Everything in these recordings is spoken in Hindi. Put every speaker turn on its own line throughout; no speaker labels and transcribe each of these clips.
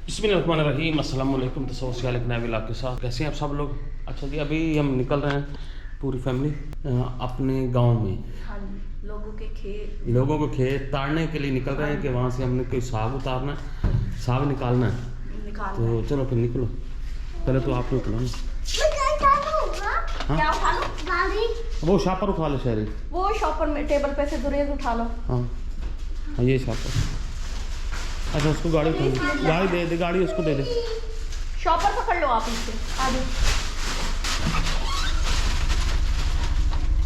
बिस्मिल्लाहिर्रहमानिर्रहीम अस्सलाम वालेकुम। तो नए व्लॉग के साथ कैसे हैं आप सब लोग। अच्छा जी, अभी हम निकल रहे हैं पूरी फैमिली अपने गांव में।
हाँ जी,
लोगों को खेत ताड़ने के लिए निकल रहे हैं कि वहाँ से हमने कोई साग उतारना है, साग निकालना है। तो चलो फिर निकलो। पहले तो आप निकलो ना।
क्या उठा लो?
वो शॉपर उठा लो शहरी।
वो शॉपर में टेबल पे से गुरेज उठा लो।
हाँ ये शॉपर। अच्छा उसको गाड़ी गाड़ी दे दे, गाड़ी उसको दे दे।
शॉपर पकड़ लो आप इससे। आ जाओ।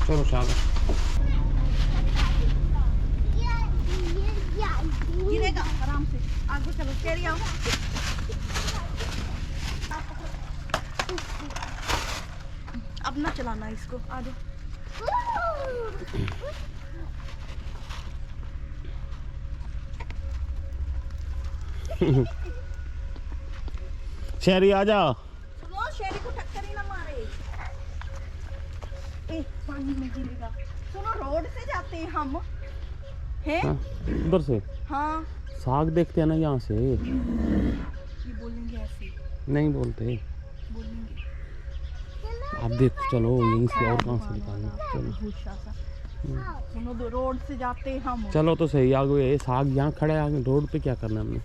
चलो शाबाश।
गिरेगा आराम से। आगे चलो, कैरी आओ। अब ना चलाना इसको। आ जाओ।
शहरी आ जा।
सुनो, शेरी को टक्कर ही ना मारे। ए, पानी में गिरेगा। सुनो, रोड से जाते हैं हम। हैं?
उधर से
हाँ।
साग देखते हैं ना यहाँ से।
ये बोलेंगे ऐसे।
नहीं बोलते,
बोलेंगे।
आप देखो। चलो यहीं से और कहाँ से निकालना। चलो
सुनो, दो रोड से जाते हैं हम।
चलो तो सही। आगे ये साग यहाँ खड़ा है, आगे रोड पे क्या करना है हमने।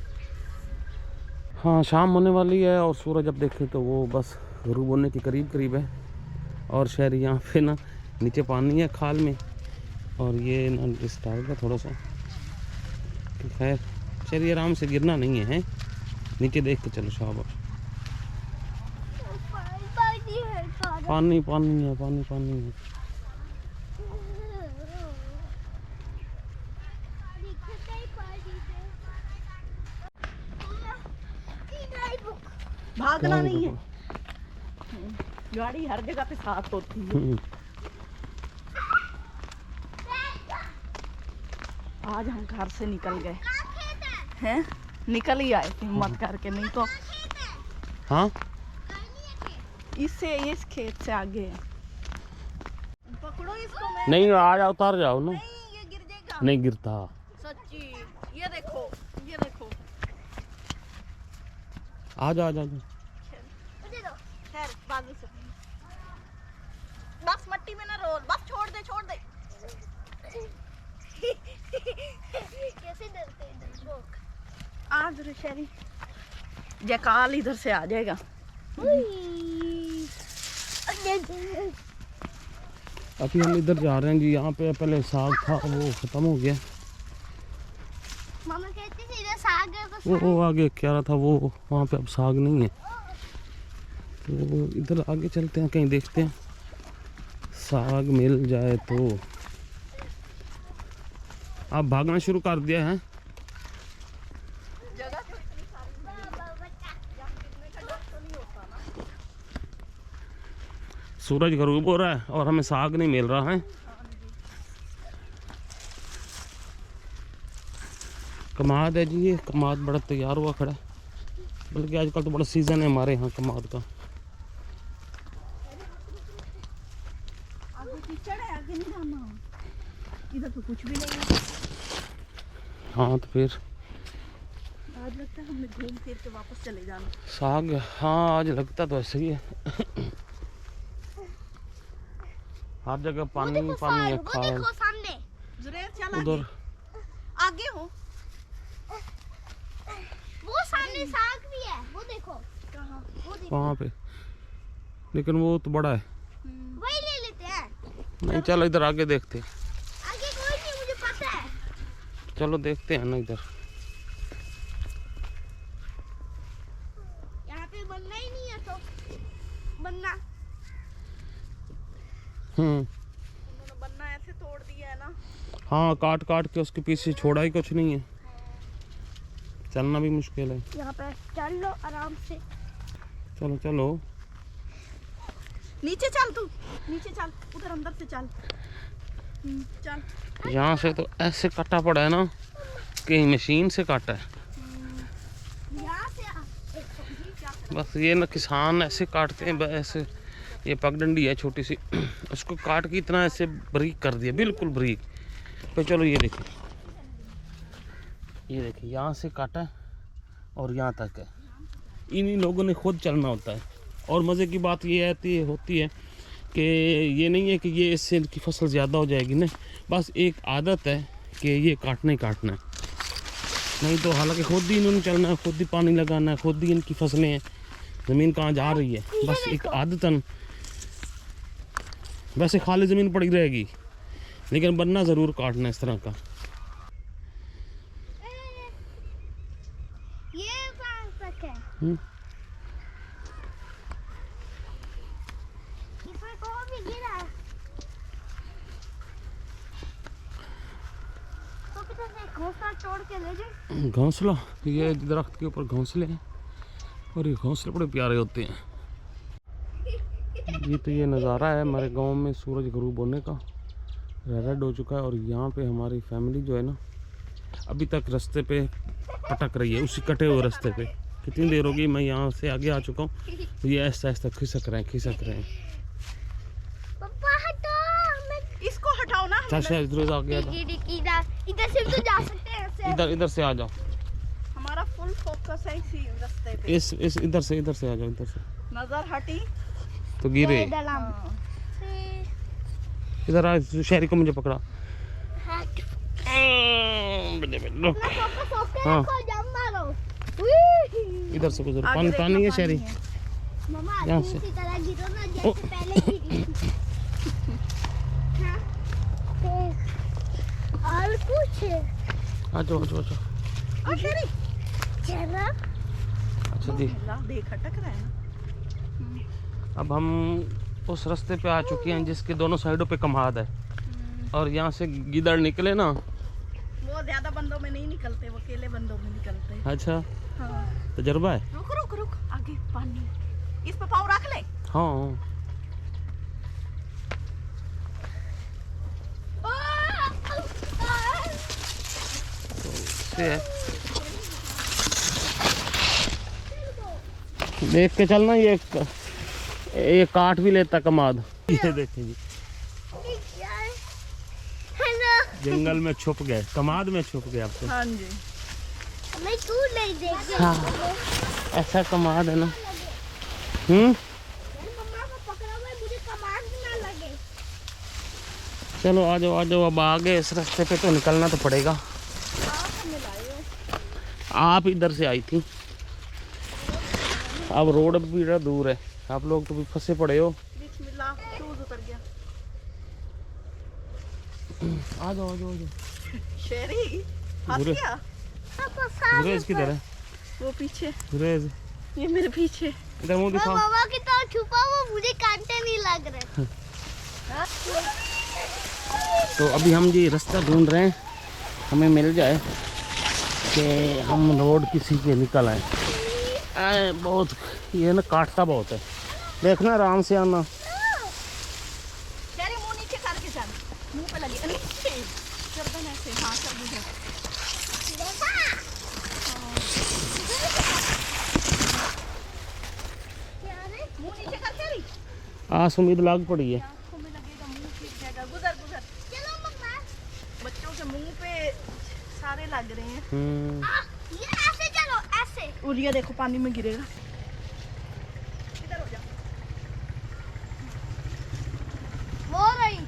हाँ शाम होने वाली है और सूरज अब देखें तो वो बस गरूब होने के करीब है। और शहर यहाँ पे ना नीचे पानी है खाल में, और ये ना डिस्टर्ब है थोड़ा सा। खैर चलिए, आराम से गिरना नहीं है, नीचे देख के चलो। शाबाश। पानी पानी है, पानी पानी है।
भागना नहीं है। गाड़ी हर जगह पे साथ होती है। आज हम घर से निकल गए हैं, निकल ही आए थे हिम्मत करके, नहीं तो
हाँ
इससे इस खेत से आगे है। पकड़ो इसको। मैं
नहीं, आ जाओ, उतार जाओ ना।
नहीं, ये गिर जाएगा।
नहीं गिरता
सच्ची। ये देखो, ये देखो।
आ जा, आ जा।
खैर बाजू से बस मट्टी में ना रोल, बस छोड़ दे, छोड़ दे। कैसे डरते हैं लोग। आज शहरी जकाल इधर से आ जाएगा।
अभी हम इधर जा रहे हैं जी। यहाँ पे पहले साग था, वो खत्म हो गया।
मामा कहती थी इधर साग है तो
वो आगे क्या रहा था, वो वहाँ पे अब साग नहीं है। तो इधर आगे चलते हैं, कहीं देखते हैं साग मिल जाए तो। आप भागना शुरू कर दिया है। सूरज गरूब हो रहा है और हमें साग नहीं मिल रहा है। कमाद है जी, ये कमाद बड़ा तैयार हुआ खड़ा है। बल्कि आजकल तो बड़ा सीजन है हमारे यहाँ कमाद का।
आगे कीचड़ है, आगे नहीं जाना। इधर तो कुछ भी नहीं है।
हाँ तो फिर
आज लगता है हमने घूम फिर के वापस चले जाना।
साग, हाँ आज लगता तो ऐसे ही है। हर जगह पानी पानी है। खाल उधर
आगे हो। वो सामने साग भी है, वो देखो। कहाँ? वो देखो
वहाँ पे, लेकिन वो तो बड़ा है।
वही ले लेते हैं।
नहीं चलो इधर आगे देखते हैं।
आगे कोई नहीं, मुझे पता है।
चलो देखते हैं ना इधर।
यहाँ पे बनना ही नहीं है तो बनना। उन्होंने बनना ऐसे तोड़ दिया है ना।
हाँ काट काट के उसके पीछे छोड़ा ही कुछ नहीं है। चलना भी मुश्किल है।
यहाँ पे चल लो आराम से।
चलो चलो
नीचे चल, तू नीचे चल, उधर अंदर से चल। चल।
यहाँ से तो ऐसे काटा पड़ा है ना, कहीं मशीन से काटा है।
यहाँ से
बस ये ना किसान ऐसे काटते हैं, ऐसे। ये पगडंडी है छोटी सी, उसको काट के इतना ऐसे बारीक कर दिया, बिल्कुल बारीक। तो चलो ये देखिए, ये देखिए यहाँ से काटा है और यहाँ तक है। इन्हीं लोगों ने खुद चलना होता है। और मज़े की बात ये होती है कि ये नहीं है कि ये इससे इनकी फसल ज़्यादा हो जाएगी, नहीं, बस एक आदत है कि ये काटना ही काटना है। नहीं तो हालांकि खुद ही इन्होंने चलना है, खुद ही पानी लगाना है, खुद ही इनकी फसलें हैं, ज़मीन कहाँ जा रही है, बस एक आदतन। वैसे खाली ज़मीन पड़ी रहेगी लेकिन बनना ज़रूर काटना इस तरह का।
ये कहाँ तक है? इसमें कौन भी गिरा? तो किधर से घोंसला तोड़ के ले जाए?
घोंसला, ये दरख्त के ऊपर घोंसले हैं और ये घोंसले बड़े प्यारे होते हैं। ये तो ये नज़ारा है हमारे गांव में सूरज गरूब होने का। रेड हो चुका है और यहाँ पे हमारी फैमिली जो है ना अभी तक रास्ते पे पटक रही है, उसी कटे हुए रास्ते पे। कितनी देर होगी मैं यहाँ से आगे आ चुका हूँ, तो ये ऐसा ऐसा खिसक रहे हैं।
पापा हटाओ, मैं इसको हटाओ ना।
चाचा इधर आ गया,
इधर से तो जा सकते हैं ऐसे।
इधर से आ जाओ,
हमारा फुल फोकस है इसी रास्ते पे।
इस इधर से आ जाओ, इधर से।
नजर हटी
तो गिरे। इधर आ, शहरी को मुझे पकड़ा। हाँ इधर से गुजरो, पानी है शहरी, यहाँ से।
और कुछ
आ जाओ। अच्छा
देख अटक रहा है ना।
अब हम उस रास्ते पे आ चुके हैं जिसके दोनों साइडों पे कमाद है, और यहाँ से गिदड़ निकले ना,
वो ज्यादा बंदों में नहीं निकलते, वो अकेले बंदों में निकलते हैं।
अच्छा
हाँ।
तजुर्बा है।
रुक आगे पानी, इस पे पाँव रख ले।
हाँ है। देख के चलना, ये काट भी लेता कमाद। ये देखें जी, जंगल में छुप गए, कमाद में छुप गए अब तो।
हाँ जी, मैं तू नहीं देख।
हाँ ऐसा कमाद है ना। चलो आ जाओ, अब आगे इस रास्ते पे तो निकलना तो पड़ेगा। आप इधर से आई थी, अब रोड भी बड़ा दूर है, आप लोग तो भी फंसे पड़े हो।
शूज उतर गया।
आ जाओ।
शेरी फंस गया।
गुरेज किधर है?
वो पीछे।
गुरेज
ये मेरे पीछे।
इधर मुंह दिखाओ।
मामा की तरह छुपा हुआ, मुझे कांटे नहीं लग रहे।
तो अभी हम ये रास्ता ढूंढ रहे हैं, हमें मिल जाए कि हम रोड किसी पे निकल आए। बहुत ये ना काटता बहुत है, देखना आराम से आना।
मुंह नीचे करके चल, मुंह पे लगे नीचे गर्दन ऐसे। हाँ सब मुंह नीचे करके रही।
सुमीद लाग पड़ी है।
आँखों में लगेगा, मुंह ठीक जाएगा। गुजर चलो मम्मा, बच्चों के मुंह पे सारे लग रहे हैं। ये ऐसे चलो, ऐसे। और ये देखो पानी में गिरेगा। इधर हो जा। वो रही।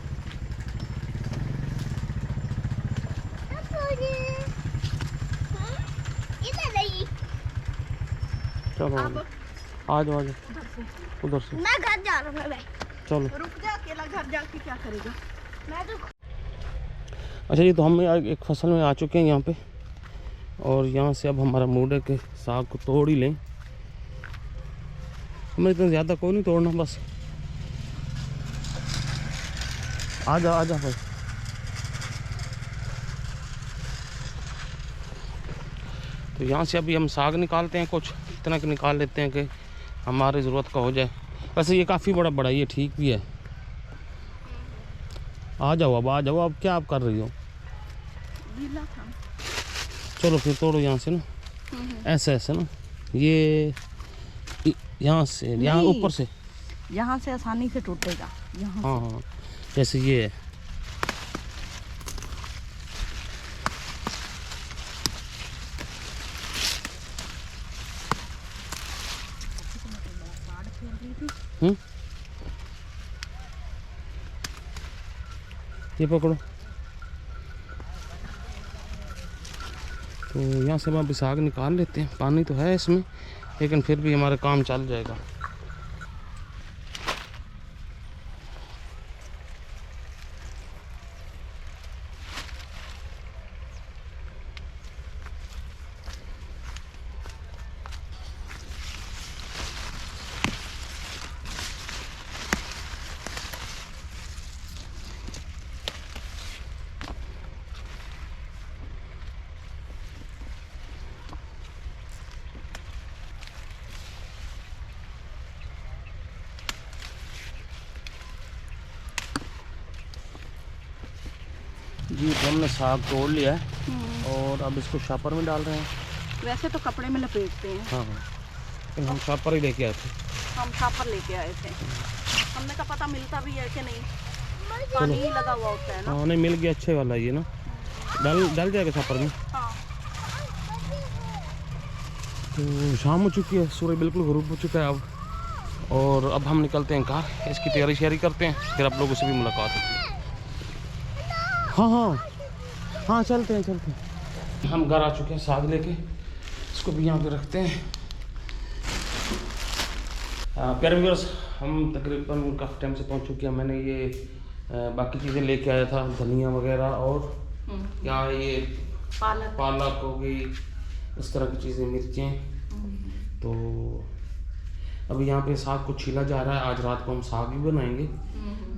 इधर नहीं।
चलो आ जाओ उधर से।
मैं घर जा रहा हूँ।
चलो
रुक जा, अकेला घर जाके क्या करेगा? मैं तो।
अच्छा जी, तो हम एक फसल में आ चुके हैं यहाँ पे, और यहाँ से अब हमारा मूड है कि साग को तोड़ ही लें। हमें इतना ज़्यादा कोई नहीं तोड़ना, बस आ जा भाई। तो यहाँ से अभी हम साग निकालते हैं, कुछ इतना कि निकाल लेते हैं कि हमारी ज़रूरत का हो जाए। वैसे ये काफ़ी बड़ा ये ठीक भी है। आ जाओ अब क्या आप कर रही हो?
गीला था।
चलो फिर तोड़ो यहाँ से ना, ऐसे ना, ये यहाँ से, यहाँ ऊपर से,
यहाँ से आसानी से टूटेगा। यहाँ
हाँ जैसे ये है। ये पकड़ो। तो यहाँ से हम अभी साग निकाल लेते हैं। पानी तो है इसमें, लेकिन फिर भी हमारा काम चल जाएगा। जी तो हमने साग तोड़ लिया है और अब इसको शापर में डाल रहे हैं।
वैसे तो कपड़े में लपेटते हैं।
हाँ हाँ, लेकिन हम शापर ही लेके आए थे।
हम शापर लेके आए थे। हमने का पता मिलता भी है कि नहीं, पानी ही लगा हुआ होता है ना।
हाँ नहीं, मिल गया अच्छे वाला ये ना, डाल जाएगा शापर में।
हाँ।
तो शाम हो चुकी है, सूरज बिल्कुल गुरूब हो चुका है अब, और अब हम निकलते हैं कार, इसकी तैयारी शेयरी करते हैं, फिर आप लोगों से भी मुलाकात होती है। हाँ हाँ हाँ, चलते हैं। हम घर आ चुके हैं साग लेके, इसको भी यहाँ पे रखते हैं। प्यारे व्यूअर्स, हम तकरीबन काफ़ी टाइम से पहुँच चुके हैं। मैंने ये बाकी चीज़ें लेके आया था, धनिया वगैरह, और यहाँ ये पालक हो गई, इस तरह की चीज़ें, मिर्चें। तो अभी यहाँ पे साग को छीला जा रहा है। आज रात को हम साग भी बनाएंगे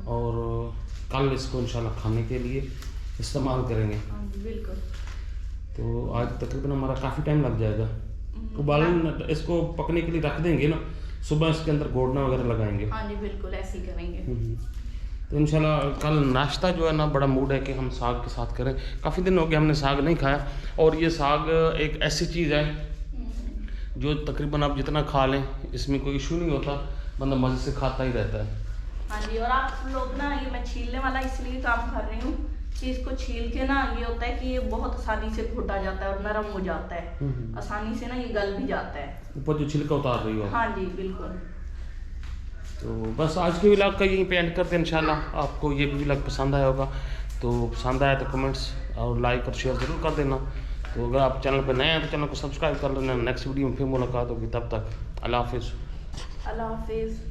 और कल इसको इंशाल्लाह खाने के लिए इस्तेमाल करेंगे।
बिल्कुल।
तो आज तकरीबन हमारा काफ़ी टाइम लग जाएगा। उबाल इसको पकने के लिए रख देंगे ना, सुबह इसके अंदर घोड़ना वगैरह लगाएंगे।
हाँ जी बिल्कुल, ऐसे ही करेंगे।
तो इंशाल्लाह कल नाश्ता जो है ना, बड़ा मूड है कि हम साग के साथ करें। काफ़ी दिन हो गए हमने साग नहीं खाया, और ये साग एक ऐसी चीज़ है जो तकरीबन आप जितना खा लें इसमें कोई इशू नहीं होता, बंदा मज़े से खाता ही रहता है।
हाँ जी, और आप लोग ना, ये मैं छीलने वाला इसलिए काम कर रही हूँ कि इसको छील के ना, ये होता है कि ये बहुत आसानी से घुटा जाता है और नरम हो जाता है, आसानी से ना ये गल भी जाता है।
ऊपर जो छिलका उतार रही हो।
हाँ जी बिल्कुल।
तो बस आज के व्लॉग का यहीं पे एंड करते हैं। इंशाल्लाह आपको ये भी व्लॉग पसंद आया होगा, तो पसंद आया तो कमेंट्स और लाइक और शेयर ज़रूर कर देना। तो अगर आप चैनल पर नए हैं तो चैनल को सब्सक्राइब कर लेना। नेक्स्ट वीडियो में फिर मुलाकात होगी, तब तक अल्लाह हाफिज़।
अल्लाह हाफिज़।